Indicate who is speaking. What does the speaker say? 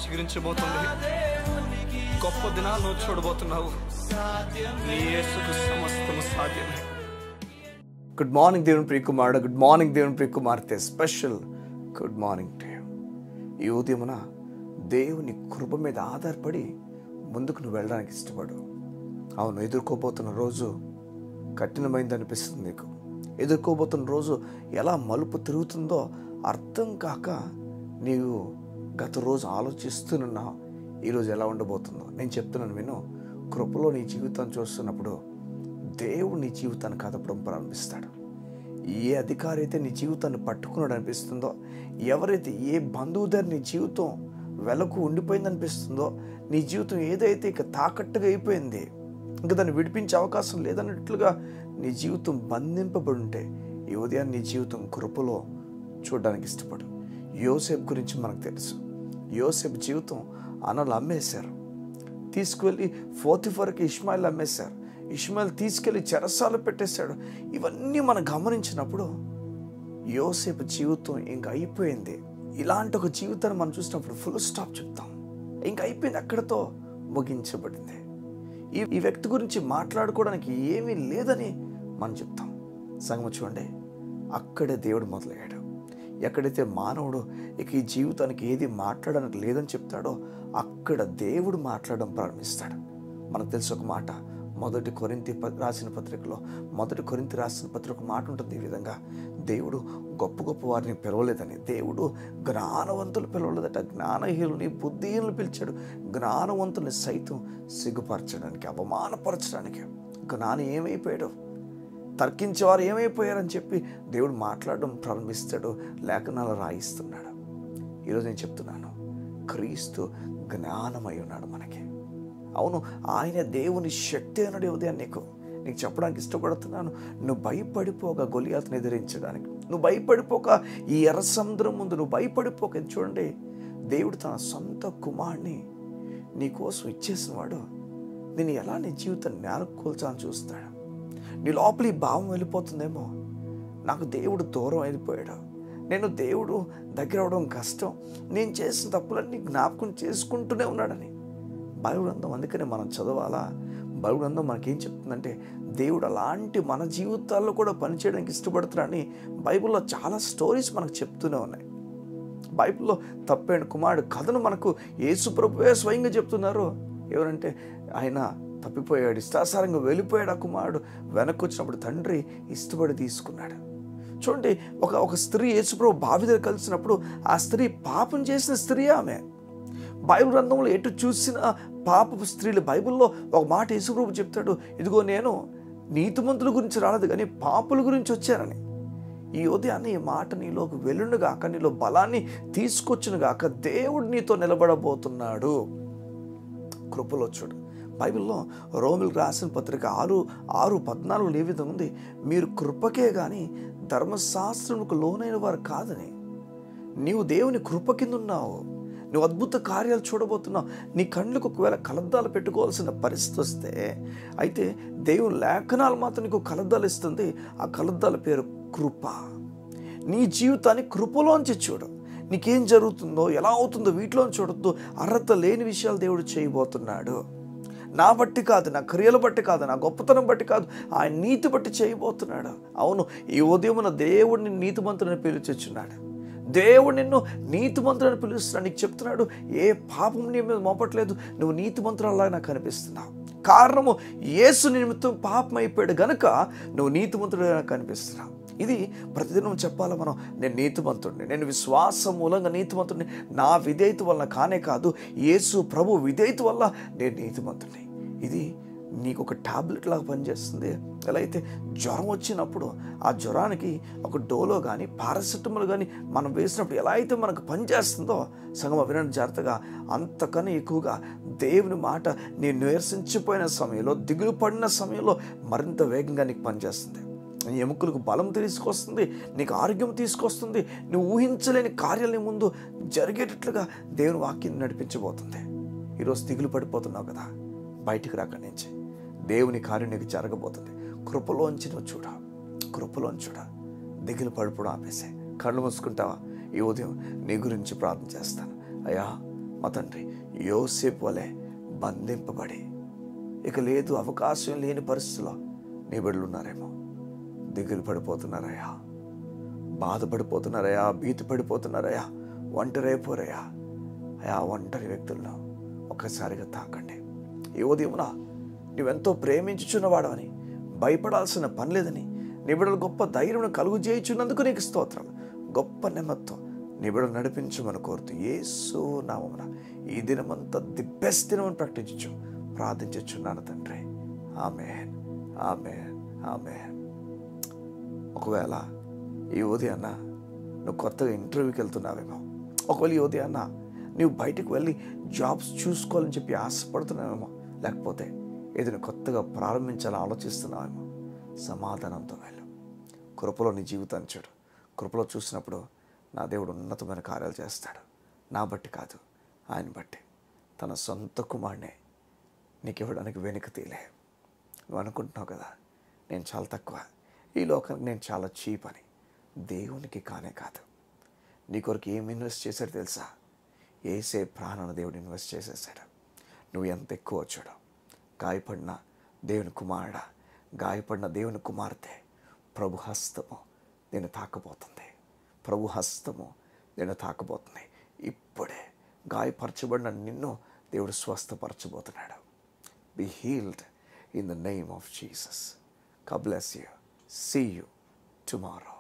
Speaker 1: చిగురించబోతుంది. గొప్ప దినాలను చూడబోతున్నావు. నీ యేసుకు సమస్తము సాధ్యమే. గుడ్ మార్నింగ్ దేవుని ప్రియ కుమారుడు, గుడ్ మార్నింగ్ దేవుని ప్రియ కుమార్తె. Special good morning to you. ఈ ఉదయమున దేవుని కృప మీద ఆధారపడి ముందుకు నువ్వు వెళ్ళడానికి ఇష్టపడు. అవును, ఎదుర్కోబోతున్న రోజు కఠినమైంది అనిపిస్తుంది. నీకు ఎదుర్కోబోతున్న రోజు ఎలా మలుపు తిరుగుతుందో అర్థం కాక నీవు గత రోజు ఆలోచిస్తున్నావు ఈరోజు ఎలా ఉండబోతుందో. నేను చెప్తున్నాను విను. కృపలో నీ జీవితాన్ని చూస్తున్నప్పుడు దేవుడు నీ జీవితాన్ని కదపడం ప్రారంభిస్తాడు. ఏ అధికారి అయితే నీ జీవితాన్ని పట్టుకున్నాడు అనిపిస్తుందో, ఎవరైతే ఏ బంధువు దగ్గర నీ జీవితం వెలకు ఉండిపోయింది అనిపిస్తుందో, నీ జీవితం ఏదైతే ఇక తాకట్టుగా అయిపోయింది, ఇంకా దాన్ని విడిపించే అవకాశం లేదన్నట్లుగా నీ జీవితం బంధింపబడి ఉంటే, ఈ ఉదయాన్ని నీ జీవితం కృపలో చూడడానికి ఇష్టపడు. యోసేపు గురించి మనకు తెలుసు. యోసేపు జీవితం అన్నలు అమ్మేశారు, తీసుకువెళ్ళి పోతిఫర్కి ఇష్మాయిల్ అమ్మేశారు. ఇష్మాయిల్ తీసుకెళ్ళి చెరసాల పెట్టేశాడు. ఇవన్నీ మనం గమనించినప్పుడు యోసేపు జీవితం ఇంక అయిపోయింది. ఇలాంటి ఒక జీవితాన్ని మనం చూసినప్పుడు ఫుల్ స్టాప్ చెప్తాం. ఇంక అయిపోయింది, అక్కడితో ముగించబడింది. ఈ వ్యక్తి గురించి మాట్లాడుకోవడానికి ఏమీ లేదని మనం చెప్తాం. సంగమ చూడండి, అక్కడే దేవుడు మొదలయ్యాడు. ఎక్కడైతే మానవుడు ఇక ఈ జీవితానికి ఏది మాట్లాడడానికి లేదని చెప్తాడో అక్కడ దేవుడు మాట్లాడడం ప్రారంభిస్తాడు. మనకు తెలిసి ఒక మాట, మొదటి కొరింథీ రాసిన పత్రికలో మాట ఉంటుంది ఈ విధంగా: దేవుడు గొప్ప గొప్ప వారిని పిలవలేదని, దేవుడు జ్ఞానవంతులు పిలవలేదట, జ్ఞానహీనుని బుద్ధిహీనులు పిలిచాడు. జ్ఞానవంతుని సైతం సిగ్గుపరచడానికి, అవమానపరచడానికి జ్ఞాని ఏమైపోయాడు, తర్కించేవారు ఏమైపోయారని చెప్పి దేవుడు మాట్లాడడం ప్రారంభిస్తాడు, లేఖనాలు రాయిస్తున్నాడు. ఈరోజు నేను చెప్తున్నాను, క్రీస్తు జ్ఞానమై ఉన్నాడు మనకి. అవును, ఆయన దేవుని శక్తి అన్నాడు. ఉదయం నీకు చెప్పడానికి ఇష్టపడుతున్నాను. నువ్వు భయపడిపోక గొలియాతుని ఎదిరించడానికి, నువ్వు భయపడిపోక ఈ ఎర్ర సముద్రం ముందు నువ్వు భయపడిపోక. చూడండి, దేవుడు తన సొంత కుమారుని నీ కోసం ఇచ్చేసిన వాడు నేను ఎలా నీ జీవితాన్ని నేలకూల్చాలని చూస్తాడు. నీ లోపలి భావం వెళ్ళిపోతుందేమో, నాకు దేవుడు దూరం అయిపోయాడు, నేను దేవుడు దగ్గర అవడం కష్టం, నేను చేసిన తప్పులన్నీ జ్ఞాపకం చేసుకుంటూనే ఉన్నాడని. బైబిల్ గ్రంథం అందుకనే మనం చదవాలా. బైబిల్ గ్రంథం మనకేం చెప్తుందంటే, దేవుడు అలాంటి మన జీవితాల్లో కూడా పనిచేయడానికి ఇష్టపడుతున్నాడని బైబిల్లో చాలా స్టోరీస్ మనకు చెప్తూనే ఉన్నాయి. బైబిల్లో తప్పైన కుమారుడు కథను మనకు యేసు ప్రభువే స్వయంగా చెప్తున్నారు. ఎవరంటే, ఆయన తప్పిపోయాడు, ఇష్టాసారంగా వెళ్ళిపోయాడు. ఆ కుమారుడు వెనక్కి వచ్చినప్పుడు తండ్రి ఇష్టపడి తీసుకున్నాడు. చూడండి, ఒక స్త్రీ యేసుప్రభు బావి దగ్గర కలిసినప్పుడు ఆ స్త్రీ పాపం చేసిన స్త్రీ ఆమె. బైబిల్ గ్రంథంలో ఎటు చూసిన పాపపు స్త్రీలు. బైబిల్లో ఒక మాట యేసుప్రభు చెప్తాడు, ఇదిగో నేను నీతిమంతుల గురించి రాలేదు కానీ పాపుల గురించి వచ్చానని. ఈ ఉదయాన్ని ఈ మాట నీలోకి వెళ్ళునుగాక, నీలో బలాన్ని తీసుకొచ్చునుగాక. దేవుడు నీతో నిలబడబోతున్నాడు. కృపలో చూడు. బైబిల్లో రోమిలకు రాసిన పత్రిక 6:14 ఏ విధంగా ఉంది: మీరు కృపకే కానీ ధర్మశాస్త్రముకు లోనైన వారు కాదని. నీవు దేవుని కృప కింద ఉన్నావు. నువ్వు అద్భుత కార్యాలు చూడబోతున్నావు. నీ కళ్ళకు ఒకవేళ కలద్దాలు పెట్టుకోవాల్సిన పరిస్థితి వస్తే, అయితే దేవుని లేఖనాలు మాత్రం నీకు కలద్దాలు ఇస్తుంది. ఆ కలద్దాల పేరు కృప. నీ జీవితాన్ని కృపలోంచి చూడు. నీకేం జరుగుతుందో, ఎలా అవుతుందో వీటిలో చూడొద్దు. అర్హత లేని విషయాలు దేవుడు చేయబోతున్నాడు. నా బట్టి కాదు, నా క్రియలు బట్టి కాదు, నా గొప్పతనం బట్టి కాదు, ఆయన నీతి బట్టి చేయబోతున్నాడు. అవును, ఈ ఉదయమున దేవుడిని నీతిమంతుడని పిలిచొచ్చున్నాడు. దేవుడు నిన్ను నీతిమంతుడని పిలుస్తున్నాడు. నీకు చెప్తున్నాడు, ఏ పాపం నీ మీద మోపట్లేదు, నువ్వు నీతిమంతురాల్లాగా నాకు కనిపిస్తున్నావు. కారణము యేసు నిమిత్తం పాపం అయిపోయాడు గనుక నువ్వు నీతిమంతుడుగా కనిపిస్తున్నావు. ఇది ప్రతిదినం చెప్పాలి మనం. నేను నీతిమంతుడిని, నేను విశ్వాసం మూలంగా నీతిమంతుడిని. నా విధేయత వల్ల కానే కాదు, యేసు ప్రభు విధేయత వల్ల నేను నీతిమంతుడిని. ఇది నీకు ఒక టాబ్లెట్ లాగా పనిచేస్తుంది. ఎలా అయితే జ్వరం వచ్చినప్పుడు ఆ జ్వరానికి ఒక డోలో కానీ పారాసెటమాల్ కానీ మనం వేసినప్పుడు ఎలా అయితే మనకు పనిచేస్తుందో, సగం వినండి జాగ్రత్తగా, అంతకన్నా ఎక్కువగా దేవుని మాట నీ నిరసించిపోయిన సమయంలో, దిగులు పడిన సమయంలో మరింత వేగంగా నీకు పనిచేస్తుంది. నీ ఎముకలకు బలం తీసుకొస్తుంది, నీకు ఆరోగ్యం తీసుకొస్తుంది. నువ్వు ఊహించలేని కార్యాలని ముందు జరిగేటట్లుగా దేవుని వాక్యాన్ని నడిపించబోతుంది. ఈరోజు దిగులు పడిపోతున్నావు కదా, బయటికి రాక నుంచి దేవుని కార్యం నీకు జరగబోతుంది. కృపలోంచి నువ్వు చూడ, కృపలోంచి చూడ. దిగులు పడిపోవడం ఆపేసే, కళ్ళు మూసుకుంటావా? ఈ ఉదయం నీ గురించి ప్రార్థన చేస్తాను. అయ్యా, మా తండ్రి యోసేపు వలె బంధింపబడి ఇక లేదు అవకాశం లేని పరిస్థితిలో నీ బిడ్డలు ఉన్నారేమో, దిగులు పడిపోతున్నారయ్యా, బాధపడిపోతున్నారయ్యా, భీతి పడిపోతున్నారయ్యా, ఒంటరైపోరయ్యా. అయా ఒంటరి వ్యక్తుల్లో ఒక్కసారిగా తాకండి. ఈ ఉదయమున నువ్వెంతో ప్రేమించుచున్నవాడవని, భయపడాల్సిన పని లేదని, నీ బిడ్డలు గొప్ప ధైర్యం కలుగు చేయుచున్నందుకు నీకు స్తోత్రాలు. గొప్ప నెమ్మదితో నీ బిడ్డలు నడిపించమని కోరుతూ యేసు నామమున ఈ దినమంతా ది బెస్ట్ దినమని ప్రకటించు ప్రార్థించుచున్నాను తండ్రి. ఆమేన్, ఆమేన్, ఆమేన్. ఒకవేళ ఈ ఉదయాన్న నువ్వు కొత్తగా ఇంటర్వ్యూకి వెళ్తున్నావేమో, ఒకవేళ ఈ ఉదయాన్న నువ్వు బయటకు వెళ్ళి జాబ్స్ చూసుకోవాలని చెప్పి ఆశపడుతున్నావేమో, లేకపోతే ఏదైనా కొత్తగా ప్రారంభించాలని ఆలోచిస్తున్నావేమో, సమాధానంతో వెళ్ళు. కృపలో నీ జీవితాన్ని చూడు. కృపలో చూసినప్పుడు నా దేవుడు ఉన్నతమైన కార్యాలు చేస్తాడు. నా బట్టి కాదు, ఆయన బట్టి. తన సొంత కుమారునే నీకు ఇవ్వడానికి వెనుక తీలే. నువ్వు అనుకుంటున్నావు కదా, నేను చాలా తక్కువ, ఈ లోకానికి నేను చాలా చీప్ అని. దేవునికి కానే కాదు. నీ కొరకు ఏం ఇన్వెస్ట్ చేశాడు తెలుసా? ఏసే ప్రాణాన్ని దేవుడు ఇన్వెస్ట్ చేసేసాడు. నువ్వు ఎంత ఎక్కువ చూడు. గాయపడిన దేవుని కుమారుడా, గాయపడిన దేవుని కుమార్తె, ప్రభు హస్తము నేను తాకబోతుంది. ప్రభు హస్తము నేను తాకబోతుంది. ఇప్పుడే గాయపరచబడిన నిన్ను దేవుడు స్వస్థపరచబోతున్నాడు. Be healed in the name of Jesus. God bless you. See you tomorrow.